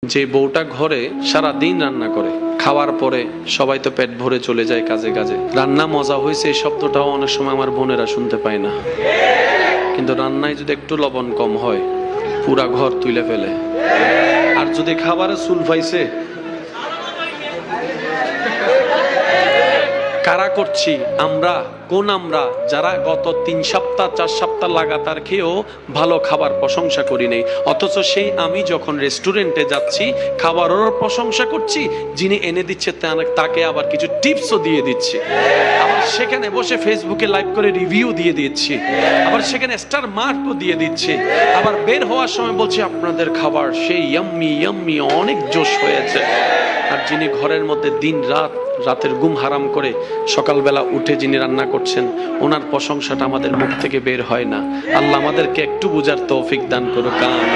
যে বউটা ঘরে সারা দিন রান্না করে, খাওয়ার পরে সবাই তো পেট ভরে চলে যায় কাজে কাজে, রান্না মজা হয়েছে এই শব্দটাও অনেক সময় আমার বোনেরা শুনতে পায় না। কিন্তু রান্নায় যদি একটু লবণ কম হয় পুরা ঘর তুলে ফেলে। আর যদি খাবারে চুল পাইছে, কারা করছি আমরা? কোন আমরা যারা গত 3 সপ্তাহ 4 সপ্তাহ লাগাতার খেয়েও ভালো খাবার প্রশংসা করি নাই, অথচ সেই আমি যখন রেস্টুরেন্টে যাচ্ছি খাবারেরও প্রশংসা করছি, যিনি এনে দিচ্ছে তাকে আবার কিছু টিপসও দিয়ে দিচ্ছি, আবার সেখানে বসে ফেসবুকে লাইভ করে রিভিউ দিয়ে দিচ্ছি, আবার সেখানে স্টার মার্কও দিয়ে দিচ্ছি, আবার বের হওয়ার সময় বলছি আপনাদের খাবার সেই ইয়াম্মি ইয়াম্মি অনেক জোশ হয়েছে। আর যিনি ঘরের মধ্যে দিন রাতের ঘুম হারাম করে সকালবেলা উঠে যিনি রান্না করছেন, ওনার প্রশংসাটা আমাদের মুখ থেকে বের হয় না। আল্লাহ আমাদেরকে একটু বুঝার তৌফিক দান করুক। আমিন।